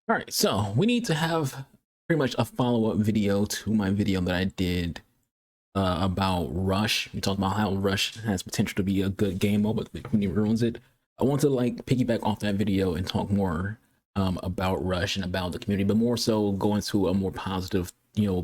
All right, so we need to have pretty much a follow-up video to my video that I did about Rush. We talked about how Rush has potential to be a good game mode, but the community ruins it. I want to like piggyback off that video and talk more about Rush and about the community, but more so go into a more positive,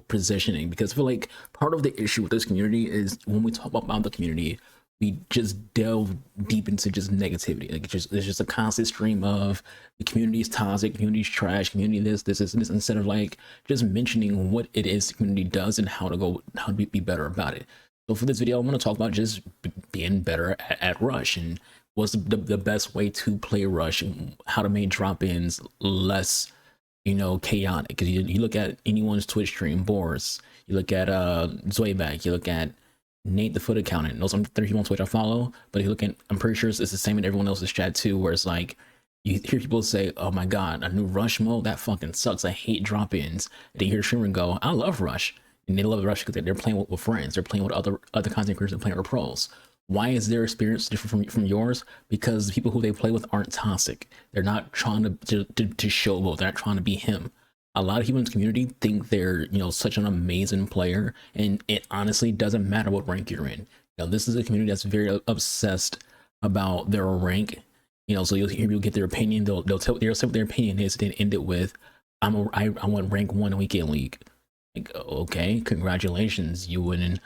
positioning, because I feel like part of the issue with this community is when we talk about the community, we just delve deep into just negativity. Like it's just a constant stream of the community is toxic, community is trash, community this, instead of like just mentioning what it is the community does and how to be better about it. So for this video, I want to talk about just being better at Rush and what's the best way to play Rush and how to make drop-ins less, chaotic. Because you look at anyone's Twitch stream, Boris, you look at Zoidback, you look at Nate the Foot Accountant. Those are 30 people on Twitch I follow, but if you look at, I'm pretty sure it's the same in everyone else's chat too, where it's like you hear people say, "Oh my god, a new Rush mode, that fucking sucks. I hate drop-ins." And then you hear a streamer go, "I love Rush," and they love Rush because they're playing with friends, they're playing with other content creators, they're playing with pros. Why is their experience different from yours? Because the people who they play with aren't toxic. They're not trying to showboat. They're not trying to be him. A lot of people in the community think they're, such an amazing player, and it honestly doesn't matter what rank you're in. This is a community that's very obsessed about their rank. So you'll hear people get their opinion. They'll say what their opinion is, then end it with, I want rank 1 in weekend league. Like, okay, congratulations, you and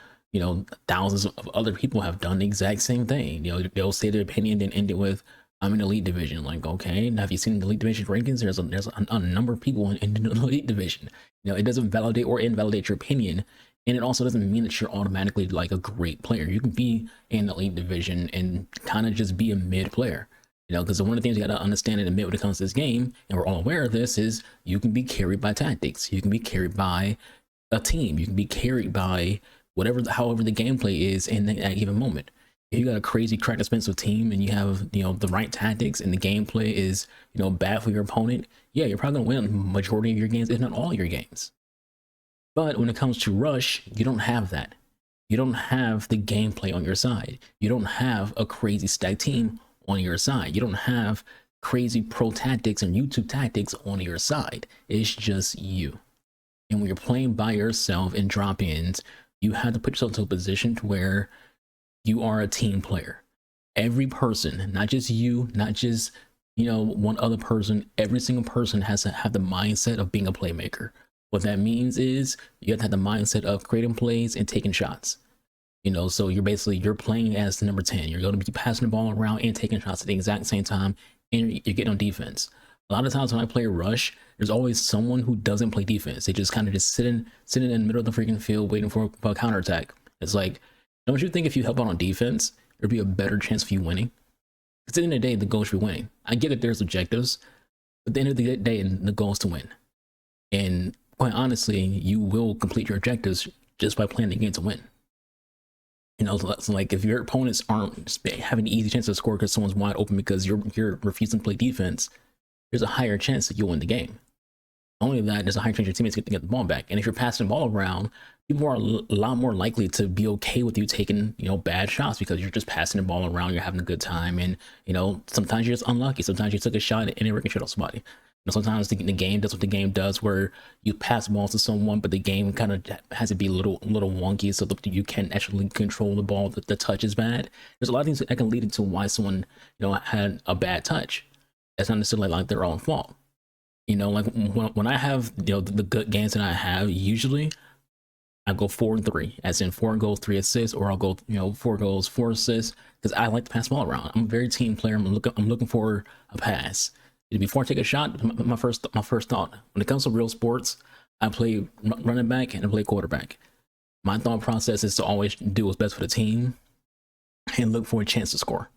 thousands of other people have done the exact same thing. They'll say their opinion, then end it with, I'm in elite division. Like, okay, now have you seen the elite division rankings? There's a number of people in the elite division. It doesn't validate or invalidate your opinion, and it also doesn't mean that you're automatically like a great player. You can be in the elite division and kind of just be a mid player. Because one of the things you got to understand and admit when it comes to this game, and we're all aware of this, is you can be carried by tactics. You can be carried by a team. You can be carried by however the gameplay is in that given moment. If you got a crazy crack expensive team and you have the right tactics and the gameplay is bad for your opponent, yeah, you're probably gonna win majority of your games, if not all your games. But when it comes to Rush, you don't have that. You don't have the gameplay on your side. You don't have a crazy stack team on your side. You don't have crazy pro tactics and YouTube tactics on your side. It's just you. And when you're playing by yourself in drop-ins, you have to put yourself into a position to where you are a team player. Every person, not just you, not just one other person, every single person has to have the mindset of being a playmaker. What that means is you have to have the mindset of creating plays and taking shots. So you're playing as the number 10. You're going to be passing the ball around and taking shots at the exact same time, and you're getting on defense. A lot of times when I play Rush, there's always someone who doesn't play defense. They just kind of just sitting in the middle of the freaking field waiting for a counterattack. It's like, don't you think if you help out on defense, there'd be a better chance of you winning? Because at the end of the day, the goal should be winning. I get that there's objectives, but at the end of the day, the goal is to win. And quite honestly, you will complete your objectives just by playing the game to win. So like if your opponents aren't having an easy chance to score because someone's wide open because you're refusing to play defense, there's a higher chance that you'll win the game. Not only that, there's a higher chance your teammates get the ball back. And if you're passing the ball around, people are a lot more likely to be okay with you taking, bad shots because you're just passing the ball around, you're having a good time. And, sometimes you're just unlucky. Sometimes you took a shot and it ricocheted off somebody. Sometimes the game does what the game does, where you pass balls to someone, but the game kind of has to be a little wonky so that you can actually control the ball. The touch is bad. There's a lot of things that can lead into why someone, had a bad touch. That's not necessarily like their own fault. Like when I have the good games that I have, usually I go 4-3, as in 4 goals, 3 assists, or I'll go 4 goals, 4 assists, because I like to pass the ball around. I'm a very team player. I'm looking for a pass. Before I take a shot, my first thought when it comes to real sports, I play running back and I play quarterback. My thought process is to always do what's best for the team and look for a chance to score.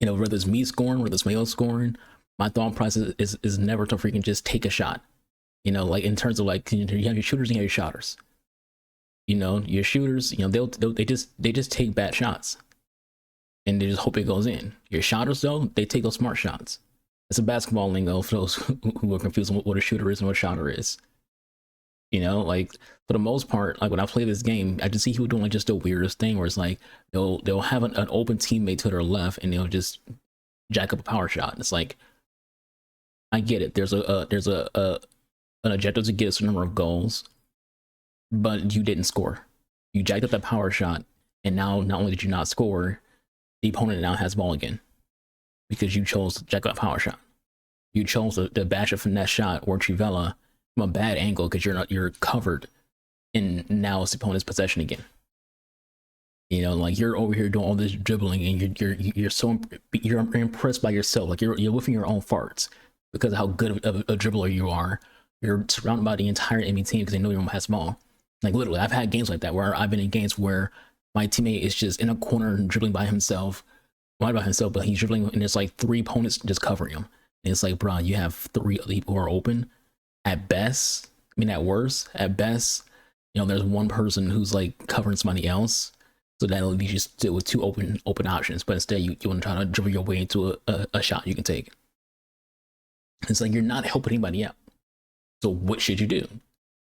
Whether it's me scoring, whether it's Mayo scoring, my thought process is never to freaking just take a shot. Like in terms of like you have your shooters and you have your shotters. Your shooters, they just take bad shots and they just hope it goes in. Your shotters though, they take those smart shots. It's a basketball lingo for those who are confused on what a shooter is and what a shotter is. Like for the most part, like when I play this game, I just see people doing like just the weirdest thing where it's like they'll have an open teammate to their left and they'll just jack up a power shot. It's like, I get it. There's an objective to get a certain number of goals, but you didn't score. You jacked up that power shot, and now not only did you not score, the opponent now has ball again because you chose to jack up power shot. You chose to bash a finesse shot or trivela from a bad angle because you're covered, and now it's the opponent's possession again. You know, like you're over here doing all this dribbling, and you're impressed by yourself. Like you're whiffing your own farts because of how good of a dribbler you are. You're surrounded by the entire enemy team because they know you don't pass the ball. Like literally, I've had games like that where I've been in games where my teammate is just in a corner dribbling by himself, not by himself, but he's dribbling, and there's like 3 opponents just covering him. And it's like, bro, you have 3 people who are open. At best, I mean, at worst, at best, you know, there's one person who's like covering somebody else. So that'll leave you still with 2 open options. But instead, you want to try to dribble your way into a shot you can take. It's like you're not helping anybody out. So what should you do?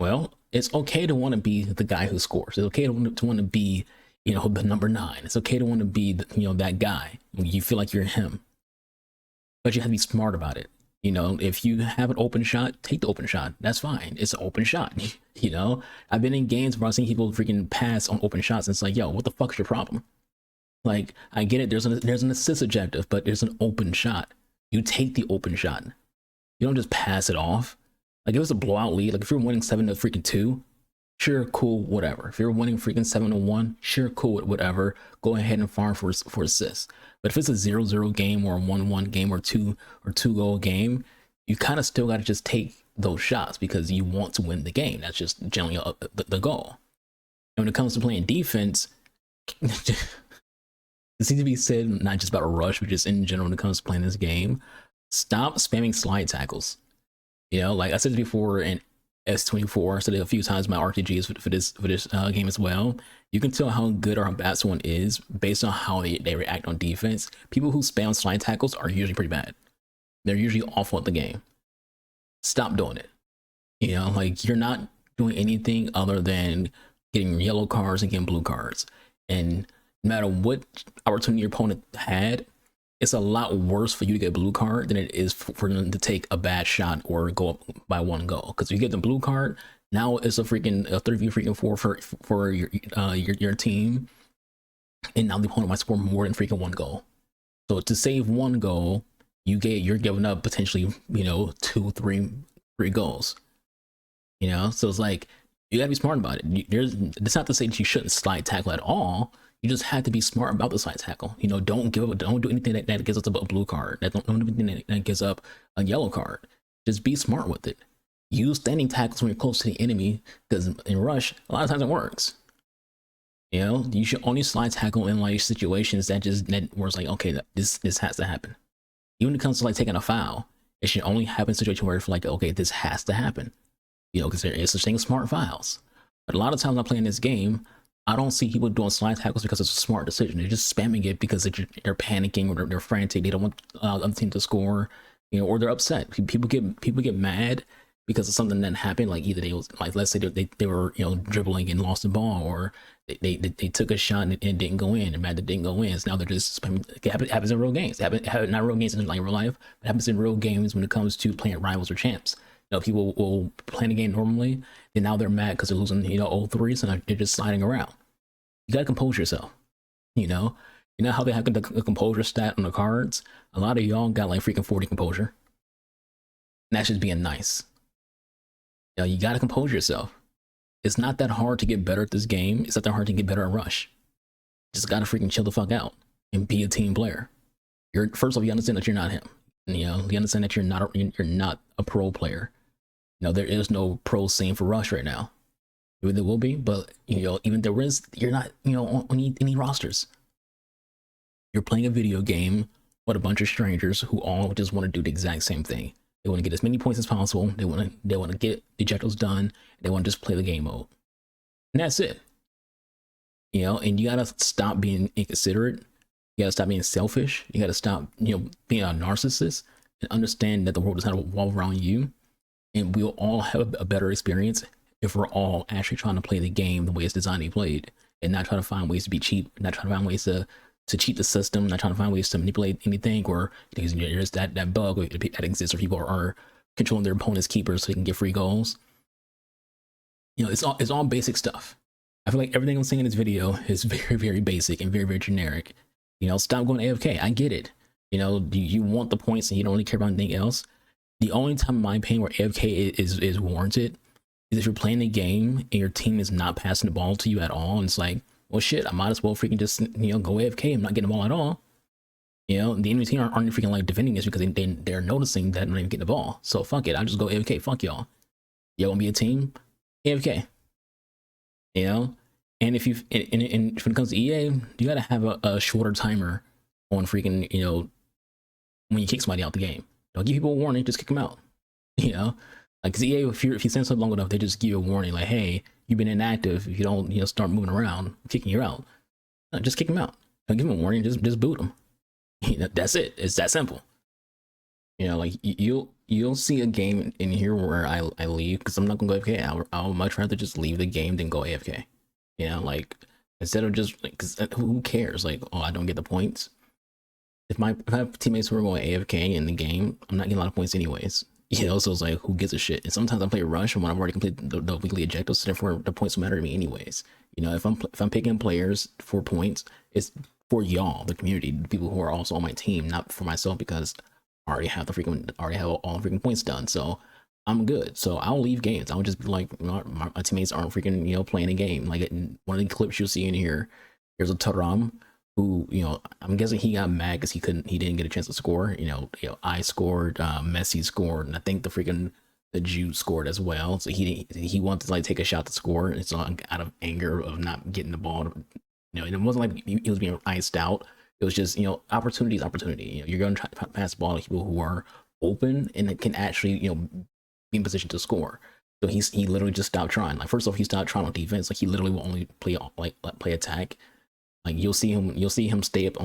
Well, it's okay to want to be the guy who scores. It's okay to want to be, you know, the number 9. It's okay to want to be, you know, that guy. You feel like you're him. But you have to be smart about it. You know, if you have an open shot, take the open shot. That's fine. It's an open shot. You know, I've been in games where I've seen people freaking pass on open shots, and it's like, yo, what the fuck is your problem? Like, I get it. There's an assist objective, but there's an open shot. You take the open shot. You don't just pass it off. Like, if it was a blowout lead, like if you're winning 7-2, sure, cool, whatever. If you're winning freaking 7-1, sure, cool, whatever. Go ahead and farm for assists. But if it's a 0-0 game or a 1-1 game or 2-goal game, you kind of still got to just take those shots because you want to win the game. That's just generally the goal. And when it comes to playing defense, it seems to be said not just about a rush, but just in general when it comes to playing this game. Stop spamming slide tackles. You know, like I said before in S24, I said it a few times in my RTGs for this game as well. You can tell how good or how bad someone is based on how they react on defense. People who spam slide tackles are usually pretty bad. They're usually awful at the game. Stop doing it. You know, like you're not doing anything other than getting yellow cards and getting blue cards. And no matter what opportunity your opponent had, it's a lot worse for you to get a blue card than it is for them to take a bad shot or go up by 1 goal. Because if you get the blue card, now it's a 3v4 for your team, and now the opponent might score more than freaking 1 goal. So to save 1 goal, you're giving up potentially, you know, 2, 3 goals. You know, so it's like you gotta be smart about it. It's not to say that you shouldn't slide tackle at all. You just have to be smart about the slide tackle. You know, don't do anything that gives us a blue card. Don't do anything that gives up a yellow card. Just be smart with it. Use standing tackles when you're close to the enemy, because in rush, a lot of times it works. You know, you should only slide tackle in like situations that where it's like, okay, this has to happen. Even when it comes to like taking a foul, it should only happen in a situation where it's like, okay, this has to happen. You know, because there is such thing as smart fouls. But a lot of times when I'm playing this game, I don't see people doing slide tackles because it's a smart decision. They're just spamming it because they're panicking or they're frantic. They don't want the other team to score, you know, or they're upset. People get mad because of something that happened. Like either they was like, let's say they were, you know, dribbling and lost the ball, or they took a shot and it didn't go in, and mad that it didn't go in. So now they're just spamming. It happens in real games. It happens not real games in like real life. It happens in real games when it comes to playing rivals or champs. You know, people will play the game normally, and now they're mad because they're losing, you know, 0-3, so they're just sliding around. You gotta compose yourself. You know how they have the composure stat on the cards? A lot of y'all got like freaking 40 composure. And that's just being nice. You know, you gotta compose yourself. It's not that hard to get better at this game. It's not that hard to get better at Rush. Just gotta freaking chill the fuck out and be a team player. First of all, you understand that you're not him. You know, you understand that you're not a pro player. You know, there is no pro scene for Rush right now. Maybe there will be, but you know, even there is, you're not, you know, on any rosters. You're playing a video game with a bunch of strangers who all just want to do the exact same thing. They want to get as many points as possible. They want to get the objectives done. They want to just play the game mode, and that's it. You know, and you gotta stop being inconsiderate. You gotta stop being selfish. You gotta stop, you know, being a narcissist, and understand that the world does not revolve around you, and we'll all have a better experience if we're all actually trying to play the game the way it's designed to be played, and not try to find ways to be cheap, not try to find ways to to cheat the system, not trying to find ways to manipulate anything, or because there's that bug that exists where people are controlling their opponent's keepers so they can get free goals. You know, it's all basic stuff. I feel like everything I'm saying in this video is very basic and very generic. You know, stop going AFK. I get it. You know, you want the points and you don't really care about anything else. The only time, in my opinion, where AFK is warranted is if you're playing the game and your team is not passing the ball to you at all, and it's like, well, shit, I might as well freaking just, you know, go AFK. I'm not getting the ball at all. You know, the enemy team aren't freaking like defending this because they're noticing that I'm not even getting the ball. So fuck it, I'll just go AFK. Fuck y'all. Y'all want to be a team? AFK. You know, and if you and when it comes to EA, you gotta have a shorter timer on freaking, you know, when you kick somebody out the game. Don't give people a warning, just kick them out. You know, like, cause EA, if you stand something long enough, they just give you a warning, like, hey, you've been inactive. If you don't, you know, start moving around, I'm kicking you out. No, just kick them out. Don't give them a warning. Just boot them. You know, that's it. It's that simple. You know, like, you'll see a game in here where I leave because I'm not gonna go AFK. I'll much rather just leave the game than go AFK. You know, like, instead of just like, cause who cares? Like, oh, I don't get the points. If I have teammates who are going AFK in the game, I'm not getting a lot of points anyways. You know, so it's like, who gives a shit? And sometimes I play Rush when I've already completed the weekly objectives, so therefore the points don't matter to me anyways. You know, if I'm picking players for points, it's for y'all, the community, the people who are also on my team, not for myself, because I already have all the freaking points done. So I'm good. So I'll leave games. I'll just be like, you know, my teammates aren't freaking, you know, playing a game. Like, in one of the clips you'll see in here, there's a Taram who, you know, I'm guessing he got mad because he didn't get a chance to score. You know, I scored, Messi scored, and I think the Jew scored as well. So he wanted to like take a shot to score, and so out of anger of not getting the ball. You know, and it wasn't like he was being iced out. It was just, you know, opportunity. You know, you're going to try to pass the ball to people who are open and that can actually, you know, be in position to score. So he literally just stopped trying. Like, first off, he stopped trying on defense. Like, he literally will only play attack. Like, you'll see him stay up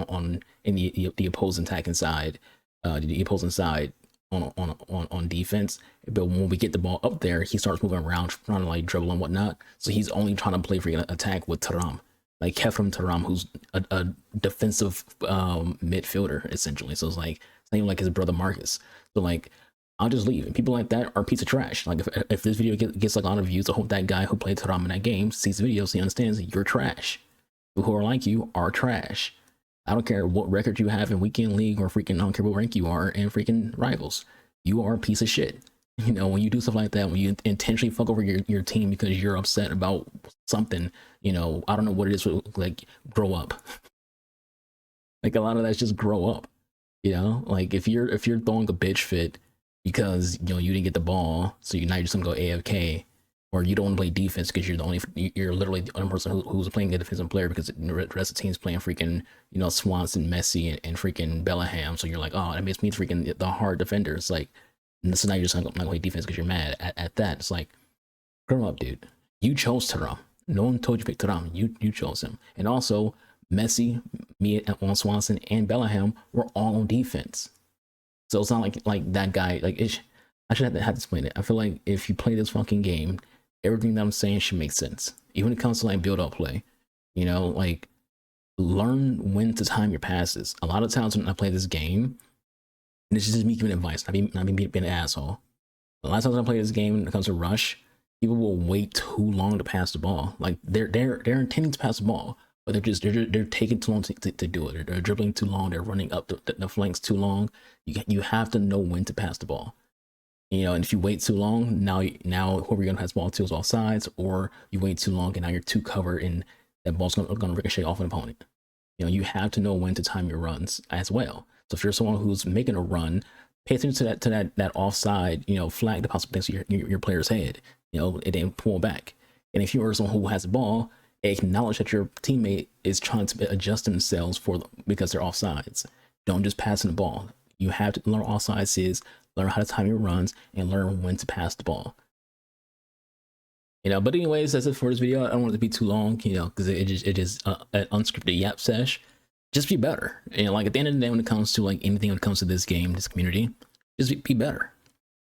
in the opposing attacking side, the opposing side on defense. But when we get the ball up there, he starts moving around, trying to like dribble and whatnot. So he's only trying to play for attack with Taram, like Kefram Taram, who's a defensive midfielder essentially. So it's not even like his brother Marcus. So like, I'll just leave. And people like that are a piece of trash. Like, if this video gets like a lot of views, I hope that guy who played Taram in that game sees the video so he understands that you're trash. People who are like you are trash. I don't care what record you have in weekend league or freaking, I don't care what rank you are in freaking rivals. You are a piece of shit. You know, when you do stuff like that, when you intentionally fuck over your team because you're upset about something, you know, I don't know what it is, like, grow up. Like, a lot of that's just grow up. You know, like, if you're throwing a bitch fit because, you know, you didn't get the ball, so now you're just gonna go AFK, or you don't want to play defense because you're literally the only person who's playing a defensive player because the rest of the team's playing freaking, you know, Swanson, Messi, and freaking Bellingham. So you're like, oh, that makes me freaking the hard defender. It's like, so now you're just not play defense because you're mad at that. It's like, grow up, dude. You chose Taram. No one told you to pick Taram. You chose him. And also, Messi, me, on Swanson, and Bellingham were all on defense. So it's not like that guy, like, I should have to explain it. I feel like if you play this fucking game, everything that I'm saying should make sense. Even when it comes to like build up play, you know, like, learn when to time your passes. A lot of times when I play this game, and this is just me giving advice, not being an asshole. A lot of times when I play this game, when it comes to Rush, people will wait too long to pass the ball. Like, they're intending to pass the ball, but they're taking too long to do it. They're dribbling too long. They're running up the flanks too long. You have to know when to pass the ball. You know, and if you wait too long, now whoever you're gonna pass the ball to is off sides, or you wait too long and now you're too covered and that ball's gonna ricochet off an opponent. You know, you have to know when to time your runs as well. So if you're someone who's making a run, pay attention to that offside, you know, flag that possibly next to your player's head. You know, it didn't pull back. And if you are someone who has the ball, acknowledge that your teammate is trying to adjust themselves because they're offsides. Don't just pass the ball. You have to learn what offsides is, learn how to time your runs, and learn when to pass the ball. You know, but anyways, that's it for this video. I don't want it to be too long, you know, because it is an unscripted yap sesh. Just be better. You know, like, at the end of the day, when it comes to like anything, when it comes to this game, this community, just be better.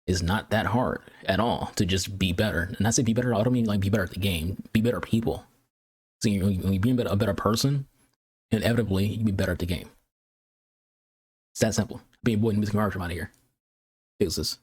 It's not that hard at all to just be better. And I say be better, I don't mean like be better at the game. Be better people. So when you being a better person, inevitably you'll be better at the game. It's that simple. Being boy, music, commercial out of here. Deuces.